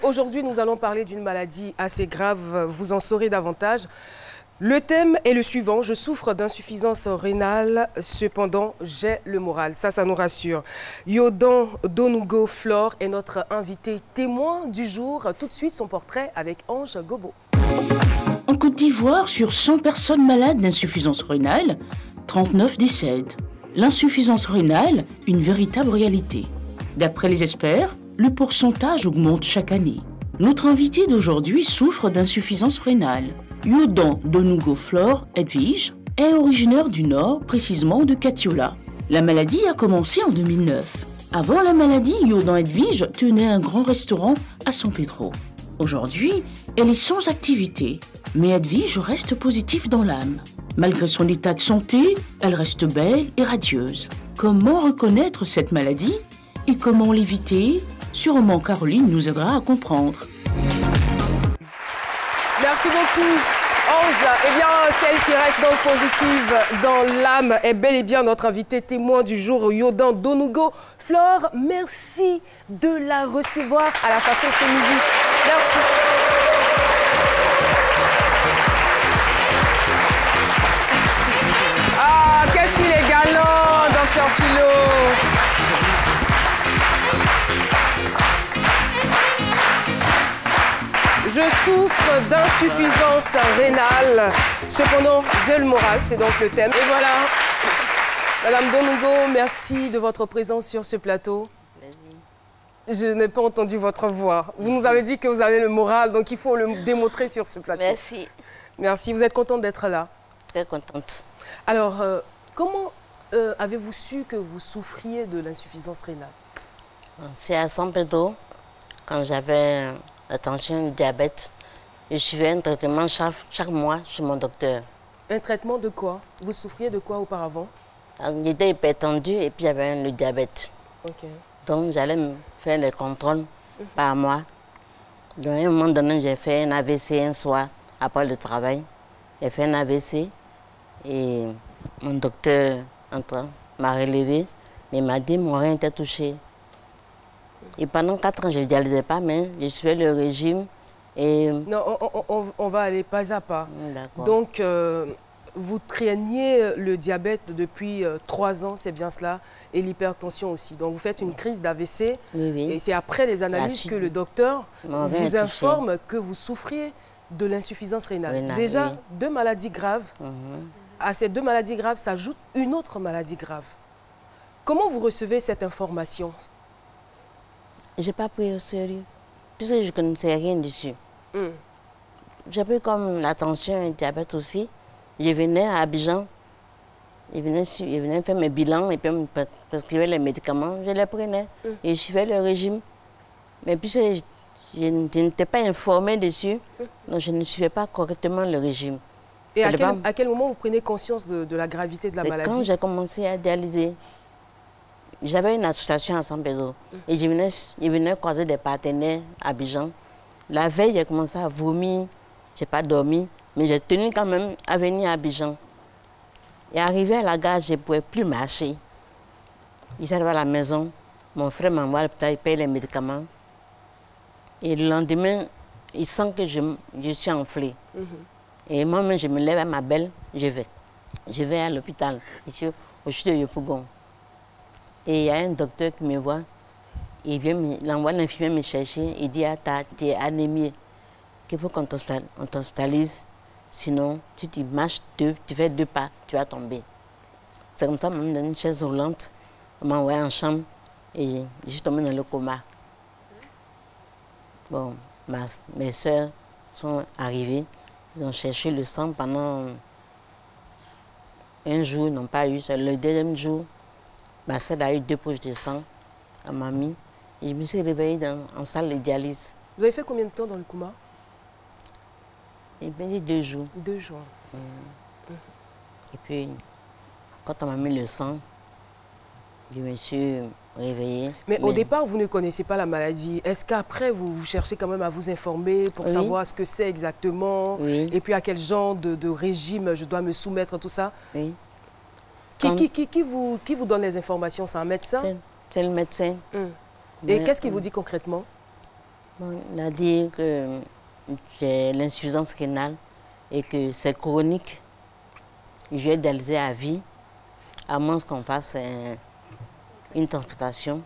Aujourd'hui, nous allons parler d'une maladie assez grave, vous en saurez davantage. Le thème est le suivant, je souffre d'insuffisance rénale, cependant j'ai le moral. Ça nous rassure. Yodan Donugo Flore est notre invité témoin du jour. Tout de suite, son portrait avec Ange Gobo. En Côte d'Ivoire, sur 100 personnes malades d'insuffisance rénale, 39 décèdent. L'insuffisance rénale, une véritable réalité. D'après les experts, le pourcentage augmente chaque année. Notre invité d'aujourd'hui souffre d'insuffisance rénale. Yodan Donugo Flore Edwige est originaire du Nord, précisément de Katiola. La maladie a commencé en 2009. Avant la maladie, Yodan Edwige tenait un grand restaurant à San Pedro. Aujourd'hui, elle est sans activité, mais Edwige reste positive dans l'âme. Malgré son état de santé, elle reste belle et radieuse. Comment reconnaître cette maladie et comment l'éviter? Sûrement Caroline nous aidera à comprendre. Merci beaucoup, Ange. Eh bien, celle qui reste donc positive dans l'âme est bel et bien notre invitée témoin du jour, Yodan Donugo Flore. Merci de la recevoir à la façon c'est midi. Merci. Ah, qu'est-ce qu'il est galant, docteur Philo. Je souffre d'insuffisance rénale, cependant j'ai le moral, c'est donc le thème. Et voilà, Madame Donugo, merci de votre présence sur ce plateau. Je n'ai pas entendu votre voix. Vous nous avez dit que vous avez le moral, donc il faut le démontrer sur ce plateau. Merci. Merci, vous êtes contente d'être là? Très contente. Alors, comment avez-vous su que vous souffriez de l'insuffisance rénale? C'est à San Pedro, quand j'avais la tension, le diabète. Je suivais un traitement chaque mois chez mon docteur. Un traitement de quoi? Vous souffriez de quoi auparavant? J'étais hypertendue et puis j'avais le diabète. Ok. Donc j'allais me faire les contrôles par mois. Donc à un moment donné, j'ai fait un AVC un soir après le travail. J'ai fait un AVC et mon docteur m'a relevé, mais il m'a dit que mon rein était touché. Et pendant 4 ans, je ne dialysais pas, mais je suivais le régime. Et... Non, on va aller pas à pas. D'accord. Donc, vous craignez le diabète depuis 3 ans, c'est bien cela, et l'hypertension aussi. Donc, vous faites une crise d'AVC, oui. Et c'est après les analyses que le docteur vous informe que vous souffriez de l'insuffisance rénale. Déjà, oui. 2 maladies graves. À ces 2 maladies graves s'ajoute une autre maladie grave. Comment vous recevez cette information? Je n'ai pas pris au sérieux, puisque je ne connaissais rien dessus. J'ai pris comme la tension et le diabète aussi. Je venais à Abidjan, je venais faire mes bilans et puis me prescrivais les médicaments, je les prenais et je suivais le régime. Mais puisque je n'étais pas informée dessus, donc je ne suivais pas correctement le régime. Et à quel moment vous prenez conscience de la gravité de la maladie? C'est quand j'ai commencé à dialyser. J'avais une association à San Pedro et je venais croiser des partenaires à Abidjan. La veille, j'ai commencé à vomir, je n'ai pas dormi, mais j'ai tenu quand même à venir à Abidjan. Et arrivé à la gare, je ne pouvais plus marcher. J'arrive à la maison, mon frère m'envoie à l'hôpital, il paye les médicaments. Et le lendemain, il sent que je suis enflée. Et moi-même, je me lève à ma belle, je vais à l'hôpital, ici au chute de Yopougon. Et il y a un docteur qui me voit, il envoie l'infirmière me chercher, il dit, tu es anémie, qu'il faut qu'on t'hospitalise, sinon tu marches tu fais 2 pas, tu vas tomber. C'est comme ça qu'on m'a donné une chaise roulante, on m'a envoyé en chambre et je suis tombée dans le coma. Bon, mes soeurs sont arrivées, ils ont cherché le sang pendant un jour, ils n'ont pas eu, le deuxième jour, ma soeur a eu 2 poches de sang, elle m'a mis, et je me suis réveillée en salle de dialyse. Vous avez fait combien de temps dans le coma? Il m'a dit 2 jours. 2 jours. Et puis, quand on m'a mis le sang, je me suis réveillée. Mais au départ, vous ne connaissez pas la maladie. Est-ce qu'après, vous cherchez quand même à vous informer pour savoir ce que c'est exactement? Et puis à quel genre de régime je dois me soumettre, tout ça? Oui. Qui vous donne les informations? C'est un médecin? C'est le médecin. Et qu'est-ce qu'il vous dit concrètement? Bon, il a dit que j'ai l'insuffisance rénale et que c'est chronique. Je vais dialyser à vie, à moins qu'on fasse une transplantation.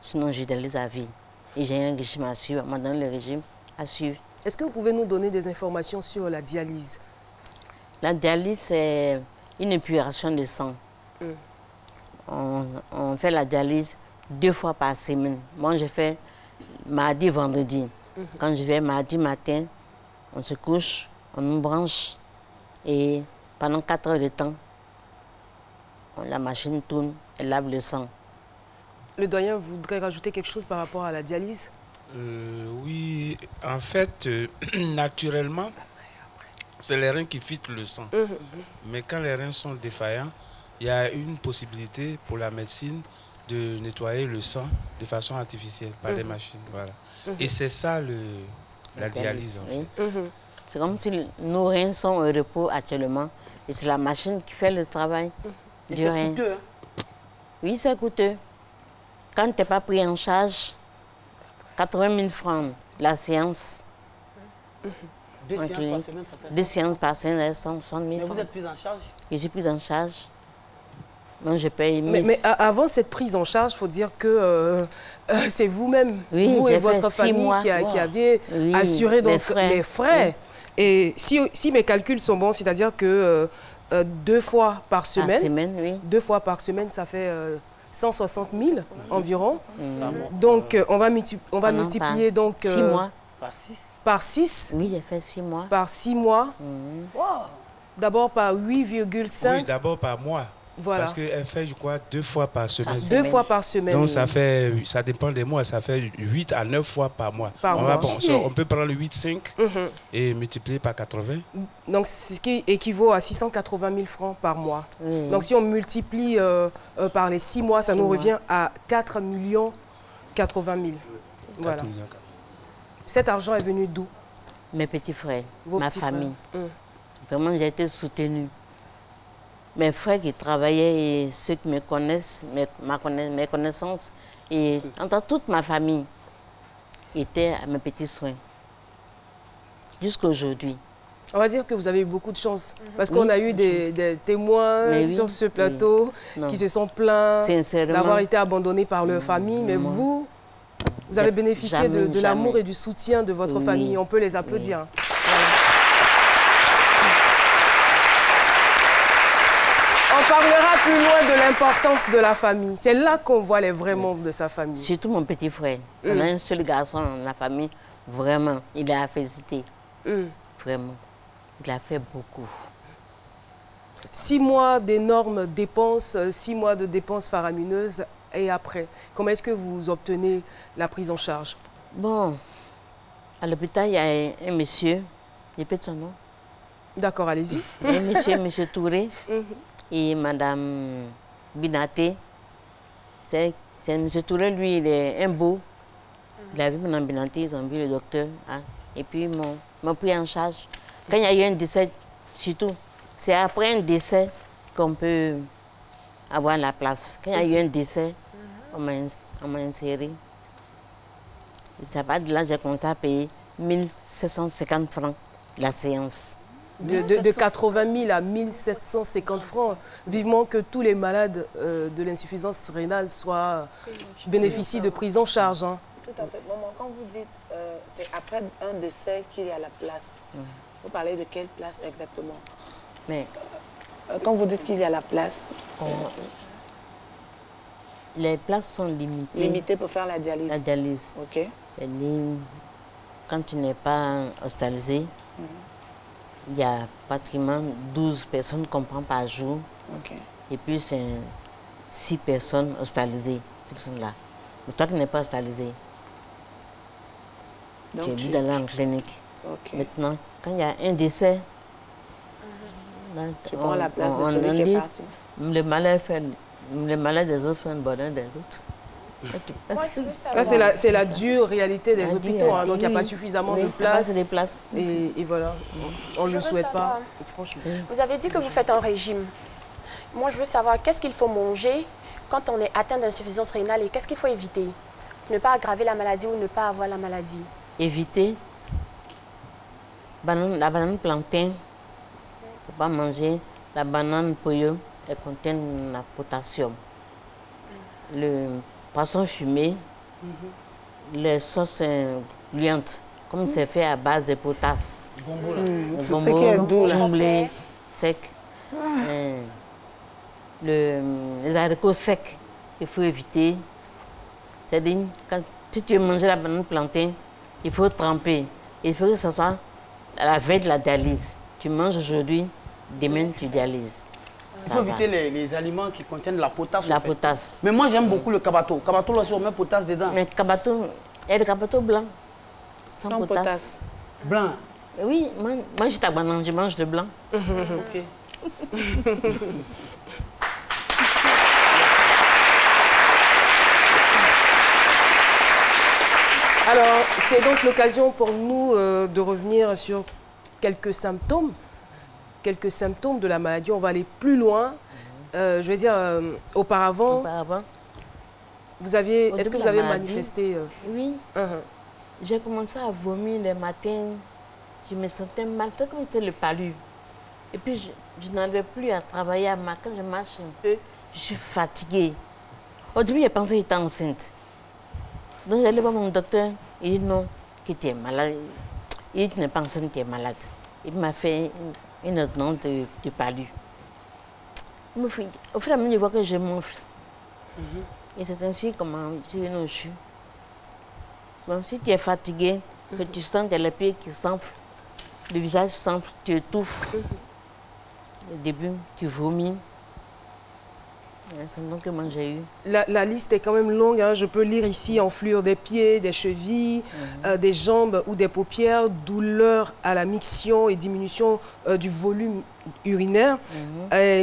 Sinon, je dialyse à vie. Et j'ai un régime à suivre. On m'a donné le régime à suivre. Est-ce que vous pouvez nous donner des informations sur la dialyse? La dialyse, c'est une épuration de sang. On fait la dialyse 2 fois par semaine. Moi, je fais mardi, vendredi. Quand je vais mardi matin, on se couche, on nous branche et pendant 4 heures de temps, la machine tourne, elle lave le sang. Le doyen voudrait rajouter quelque chose par rapport à la dialyse? Oui, en fait, naturellement, c'est les reins qui filtrent le sang. Mais quand les reins sont défaillants, il y a une possibilité pour la médecine de nettoyer le sang de façon artificielle par des machines. Voilà. Et c'est ça la dialyse, en fait. C'est comme si nos reins sont au repos actuellement et c'est la machine qui fait le travail du rein. C'est coûteux, hein? Oui, c'est coûteux. Quand tu n'es pas pris en charge, 80 000 francs la séance. 2 séances par semaine, ça fait 2 séances par semaine, 160 000 Mais francs. vous êtes prise en charge? Je suis prise en charge. Donc je paye Mais avant cette prise en charge, il faut dire que c'est vous-même, oui, vous et votre famille qui avez assuré donc, les frais. Oui. Et si mes calculs sont bons, c'est-à-dire que 2 fois par semaine, 2 fois par semaine, ça fait 160 000 environ. Donc on va multiplier donc 6 mois. Par 6. Oui, j'ai fait 6 mois. Par 6 mois. Wow. D'abord par 8,5. Oui, d'abord par mois. Voilà. Parce qu'elle fait, je crois, 2 fois par semaine. 2 fois par semaine. Donc ça dépend des mois, ça fait 8 à 9 fois par mois. On peut prendre le 8,5 et multiplier par 80. Donc ce qui équivaut à 680 000 francs par mois. Donc si on multiplie par les 6 mois, ça nous revient à 4 080 000. Voilà. Cet argent est venu d'où? Mes petits frères, ma famille. Vraiment, j'ai été soutenue. Mes frères qui travaillaient et ceux qui me connaissent, mes connaissances, et entre toute ma famille, étaient à mes petits soins. Jusqu'à aujourd'hui. On va dire que vous avez eu beaucoup de chance. Parce qu'on a eu des témoins sur ce plateau qui se sont plaints d'avoir été abandonnés par leur famille. Mais vous avez bénéficié de l'amour et du soutien de votre famille. On peut les applaudir. On parlera plus loin de l'importance de la famille. C'est là qu'on voit les vrais membres de sa famille. Surtout mon petit frère. On a un seul garçon dans la famille. Vraiment, il a félicité. Vraiment. Il a fait beaucoup. 6 mois d'énormes dépenses, 6 mois de dépenses faramineuses. Et après, comment est-ce que vous obtenez la prise en charge? Bon, à l'hôpital, il y a un monsieur. Répète son nom. D'accord, allez-y. Un monsieur Touré. Et Madame Binaté, c'est M. Touré, lui, il est un beau. Il a vu Madame Binaté, ils ont vu le docteur. Hein, et puis, ils m'ont pris en charge. Quand il y a eu un décès, surtout, c'est après un décès qu'on peut avoir la place. Quand il y a eu un décès, on m'a inséré. Ça va de là, j'ai commencé à payer 1 750 francs la séance. De 80 000 à 1 750 francs. Vivement que tous les malades de l'insuffisance rénale bénéficient de prise en charge. Hein. Tout à fait. Maman, quand vous dites c'est après un décès qu'il y a la place, vous parlez de quelle place exactement? Mais quand vous dites qu'il y a la place, les places sont limitées. Limitées pour faire la dialyse. La dialyse. Ok. Quand tu n'es pas hospitalisé, il y a pratiquement 12 personnes qu'on prend par jour. Okay. Et puis, c'est 6 personnes hospitalisées qui sont là. Mais toi qui n'es pas hospitalisé, tu es obligé d'aller en clinique. Okay. Maintenant, quand il y a un décès, tu prends la place de celui qui est parti. Le malade des autres fait un bonheur des autres. C'est la dure réalité des hôpitaux, hein, donc il n'y a pas suffisamment de places. Et voilà, on ne le souhaite pas. Franchement. Vous avez dit que vous faites un régime. Moi, je veux savoir qu'est-ce qu'il faut manger quand on est atteint d'insuffisance rénale et qu'est-ce qu'il faut éviter. Ne pas aggraver la maladie ou ne pas avoir la maladie. Éviter la banane plantain. Il ne faut pas manger la banane poyo. Elle contient le potassium. Le poisson fumé, les sauces gluantes, comme c'est fait à base de potasse. Gombo, là. Tout ce qui est doux, là. Blé sec. Les haricots secs, il faut éviter. C'est-à-dire, si tu veux manger la banane plantain, il faut tremper. Il faut que ce soit à la veille de la dialyse. Tu manges aujourd'hui, demain tu dialyses. Il faut éviter les aliments qui contiennent la potasse. La potasse. Mais moi, j'aime beaucoup le kabato. Kabato, là, si on met potasse dedans. Mais kabato, il y a des kabato blancs, sans potasse. Blanc. Oui, mange ta banane, je mange le blanc. Ok. Alors, c'est donc l'occasion pour nous de revenir sur quelques symptômes de la maladie. On va aller plus loin. Je vais dire, auparavant, est-ce que vous avez manifesté Oui. J'ai commencé à vomir les matins. Je me sentais mal, comme c'était le palu. Et puis, je n'arrivais plus à travailler à ma. Quand je marche un peu, je suis fatiguée. Au début, j'ai pensé que j'étais enceinte. Donc, j'allais voir mon docteur. Il dit non, que tu es malade. Il dit tu n'es pas enceinte, tu es malade. Il m'a fait une ordonnance de palu. Au fur et à mesure, je vois que je m'enfle. Et c'est ainsi que je suis venue au CHU. Si tu es fatigué, que tu sens les pieds qui s'enflent, le visage s'enfle, tu étouffes. Au début, tu vomis. C'est donc que moi j'ai eu. La liste est quand même longue, hein. Je peux lire ici enflure des pieds, des chevilles, des jambes ou des paupières, douleur à la miction et diminution du volume urinaire,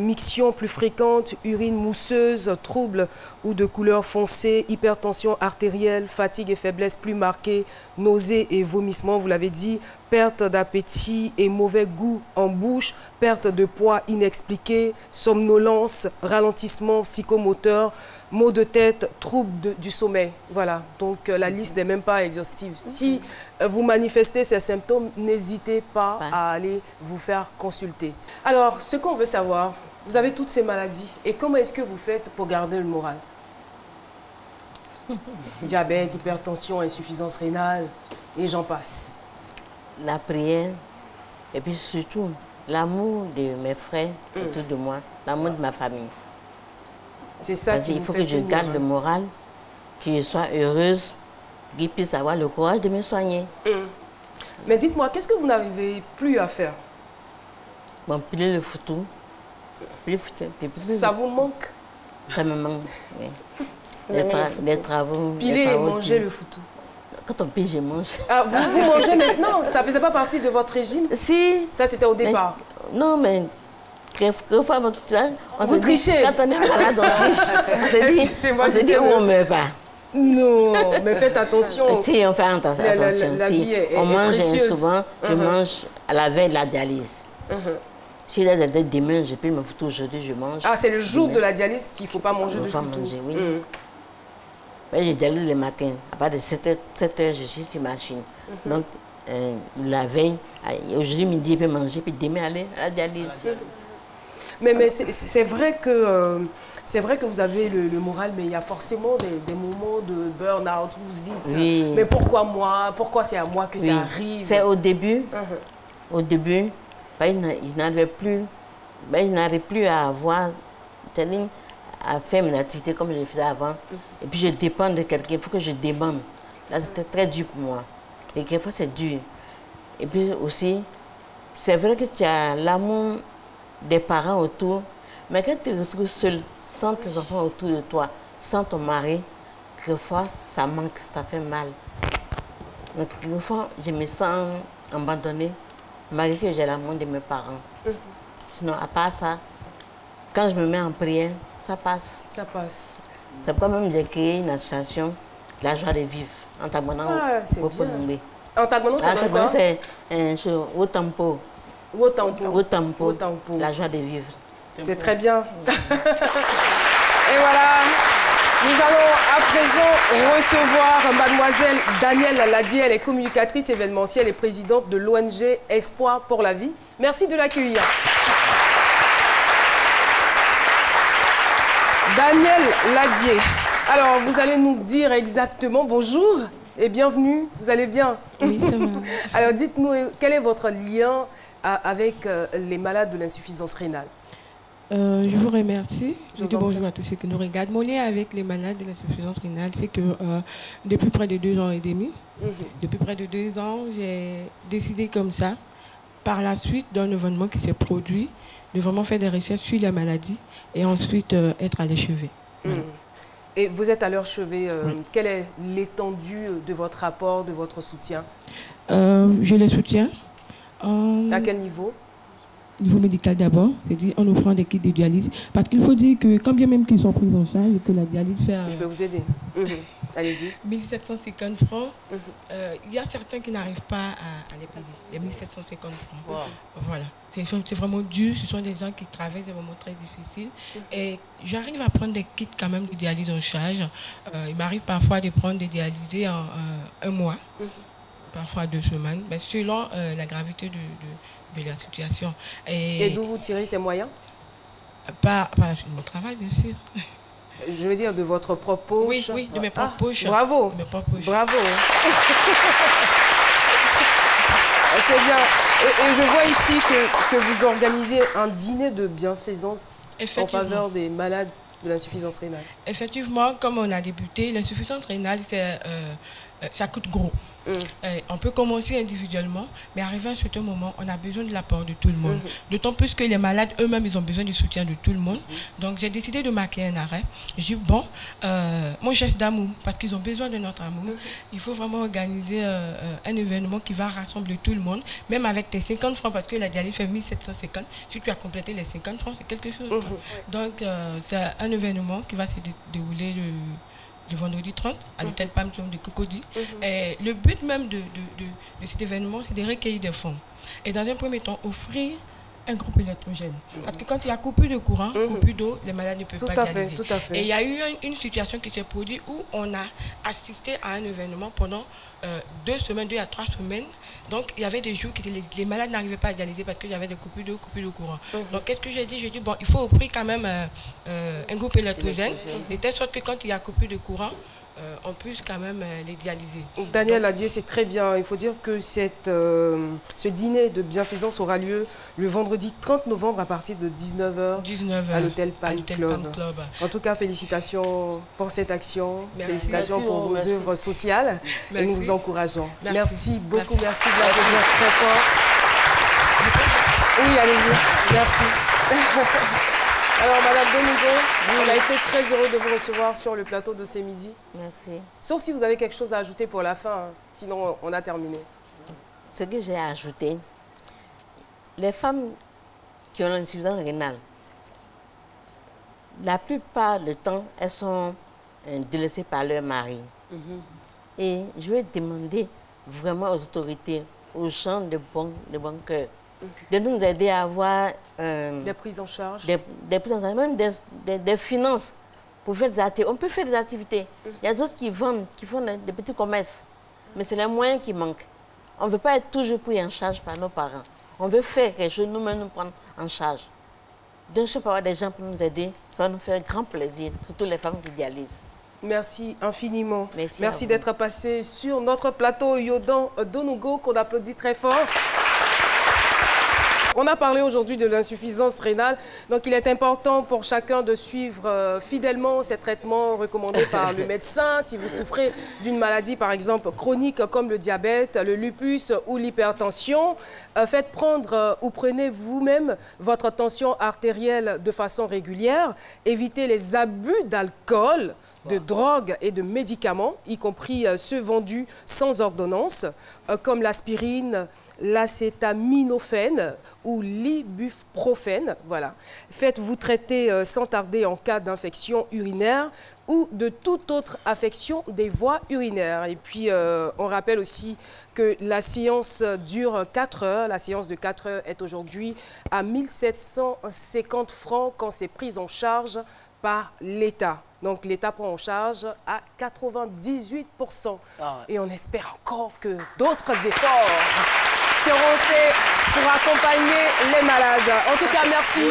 miction plus fréquente, urine mousseuse, troubles ou de couleur foncée, hypertension artérielle, fatigue et faiblesse plus marquée, nausées et vomissements, vous l'avez dit, perte d'appétit et mauvais goût en bouche, perte de poids inexpliquée, somnolence, ralentissement psychomoteur, maux de tête, troubles du sommeil. Voilà, donc la liste n'est même pas exhaustive. Si vous manifestez ces symptômes, n'hésitez pas à aller vous faire consulter. Alors, ce qu'on veut savoir, vous avez toutes ces maladies et comment est-ce que vous faites pour garder le moral? Diabète, hypertension, insuffisance rénale et j'en passe. La prière et puis surtout l'amour de mes frères autour de moi, l'amour de ma famille. C'est ça qu'il faut que je garde le moral, que je sois heureuse, qu'ils puissent avoir le courage de me soigner. Mais dites-moi, qu'est-ce que vous n'arrivez plus à faire? Bon, piler le foutou. Ça vous manque? Ça me manque, oui. Les travaux. Piler et manger le foutou. Quand on pile, je mange. Ah, vous mangez maintenant? Ça ne faisait pas partie de votre régime? Si. Ça, c'était au départ? Non, mais... Quelquefois, tu vois, vous trichez. Quand on est malade, on triche. On se dit où on ne meurt pas. Non, mais faites attention. Si, on fait attention. La vie est on mange précieuse. Souvent, je mange à la veille de la dialyse. Si il y a demain, je peux me foutre aujourd'hui, je mange. Ah, c'est le jour de la dialyse qu'il ne faut pas manger de foutu. Il ne faut pas manger, oui. Je dialyse le matin. À partir de 7 heures, je suis sur machine. Donc, la veille, aujourd'hui, midi, je peux manger, puis demain, aller à la dialyse. Mais c'est vrai que vous avez le moral, mais il y a forcément des moments de burn-out où vous vous dites, mais pourquoi moi? Pourquoi c'est à moi que ça arrive? C'est au début. Au début, je n'arrivais plus à avoir, à faire mes activités comme je le faisais avant. Et puis je dépends de quelqu'un, il faut que je demande. Là, c'était très dur pour moi. Et quelquefois, c'est dur. Et puis aussi, c'est vrai que tu as l'amour des parents autour, mais quand tu te retrouves seul, sans tes enfants autour de toi, sans ton mari, quelquefois ça manque, ça fait mal. Donc quelquefois je me sens abandonnée, malgré que j'ai l'amour de mes parents. Sinon, à part ça, quand je me mets en prière, ça passe. Ça passe. C'est pourquoi même j'ai créé une association, La Joie de Vivre, en Tagbonant au Ponomé. En Tagbonant, c'est quoi? C'est au tempo. Au tempo. La joie de vivre. C'est très bien. Et voilà. Nous allons à présent recevoir mademoiselle Danielle Ladier. Elle est communicatrice événementielle et présidente de l'ONG Espoir pour la vie. Merci de l'accueillir. Danielle Ladier. Alors, vous allez nous dire exactement bonjour et bienvenue. Vous allez bien? Oui, ça va. Alors, dites-nous, quel est votre lien avec les malades de l'insuffisance rénale? Je vous remercie. Je vous dis en bonjour prie. à tous ceux qui nous regardent. Mon lien avec les malades de l'insuffisance rénale, c'est que depuis près de 2 ans et demi, depuis près de 2 ans, j'ai décidé comme ça, par la suite d'un événement qui s'est produit, de vraiment faire des recherches sur la maladie et ensuite être à l'achevé. Voilà. Et vous êtes à leur chevet. Oui. Quelle est l'étendue de votre rapport, de votre soutien? Je les soutiens. À quel niveau? Niveau médical d'abord, c'est-à-dire en offrant des kits de dialyse. Parce qu'il faut dire que quand bien même qu'ils sont pris en charge et que la dialyse fait... Je peux vous aider. Allez-y. 1750 francs. Il y a certains qui n'arrivent pas à les payer. Les 1750 francs. Wow. Voilà. C'est vraiment dur. Ce sont des gens qui travaillent, c'est vraiment très difficile. Et j'arrive à prendre des kits quand même de dialyse en charge. Il m'arrive parfois de prendre des dialysés en 1 mois. Parfois 2 semaines, mais selon la gravité de la situation. Et d'où vous tirez ces moyens? Par mon travail, bien sûr. Je veux dire de votre propre poche. Oui, de mes propres poches. Bravo. De mes propres poches. Bravo. C'est bien. Et je vois ici que vous organisez un dîner de bienfaisance en faveur des malades de l'insuffisance rénale. Effectivement, comme on a débuté, l'insuffisance rénale, ça coûte gros. On peut commencer individuellement, mais arrivé à un certain moment, on a besoin de l'apport de tout le monde. D'autant plus que les malades eux-mêmes, ils ont besoin du soutien de tout le monde. Donc, j'ai décidé de marquer un arrêt. J'ai dit, bon, mon geste d'amour, parce qu'ils ont besoin de notre amour, il faut vraiment organiser un événement qui va rassembler tout le monde, même avec tes 50 francs, parce que la dialyse fait 1750. Si tu as complété les 50 francs, c'est quelque chose. Donc, c'est un événement qui va se dérouler le vendredi 30 à l'hôtel Palm de Cocody. Et le but même de cet événement, c'est de recueillir des fonds. Et dans un premier temps, offrir un groupe électrogène. Parce que quand il y a coupure de courant, coupure d'eau, les malades ne peuvent pas dialyser. Tout à fait. Et il y a eu une situation qui s'est produite où on a assisté à un événement pendant 2 semaines, 2 à 3 semaines. Donc, il y avait des jours où les malades n'arrivaient pas à dialyser parce qu'il y avait des coupures d'eau, coupures de courant. Donc, qu'est-ce que j'ai dit? J'ai dit, bon, il faut offrir quand même un groupe électrogène, de telle sorte que quand il y a coupure de courant, on puisse quand même les dialyser. Danielle Ladier, c'est très bien. Il faut dire que ce dîner de bienfaisance aura lieu le vendredi 30 novembre à partir de 19h à l'hôtel Palm Club. En tout cas, félicitations pour cette action. Merci. Félicitations Merci, pour vos merci. œuvres sociales. Et nous vous encourageons. Merci beaucoup. Merci de l'applaudir très fort. Oui, allez-y. Merci. Alors, Madame Domingo, on a été très heureux de vous recevoir sur le plateau de ce midi. Merci. Sauf si vous avez quelque chose à ajouter pour la fin, hein. Sinon on a terminé. Ce que j'ai ajouté, les femmes qui ont l'insuffisance rénale, la plupart du temps, elles sont délaissées par leur mari. Et je vais demander vraiment aux autorités, aux gens de bon cœur, de nous aider à avoir Des prises en charge. des prises en charge, même des finances pour faire des activités. On peut faire des activités. Il y a d'autres qui vendent, qui font des petits commerces, mais c'est les moyens qui manquent. On ne veut pas être toujours pris en charge par nos parents. On veut faire quelque chose, nous-mêmes nous prendre en charge. Donc, je peux avoir des gens pour nous aider, ça va nous faire grand plaisir, surtout les femmes qui dialysent. Merci infiniment. Merci d'être passé sur notre plateau Yodan Donugo, qu'on applaudit très fort. On a parlé aujourd'hui de l'insuffisance rénale, donc il est important pour chacun de suivre fidèlement ces traitements recommandés par le médecin. Si vous souffrez d'une maladie, par exemple, chronique comme le diabète, le lupus ou l'hypertension, faites prendre ou prenez vous-même votre tension artérielle de façon régulière. Évitez les abus d'alcool, de drogues et de médicaments, y compris ceux vendus sans ordonnance, comme l'aspirine, l'acétaminophène ou l'ibuprofène. Voilà. Faites-vous traiter sans tarder en cas d'infection urinaire ou de toute autre affection des voies urinaires. Et puis, on rappelle aussi que la séance dure 4 heures. La séance de 4 heures est aujourd'hui à 1750 francs quand c'est pris en charge par l'État. Donc, l'État prend en charge à 98%. Ah ouais. Et on espère encore que d'autres efforts seront faits pour accompagner les malades. En tout cas, merci.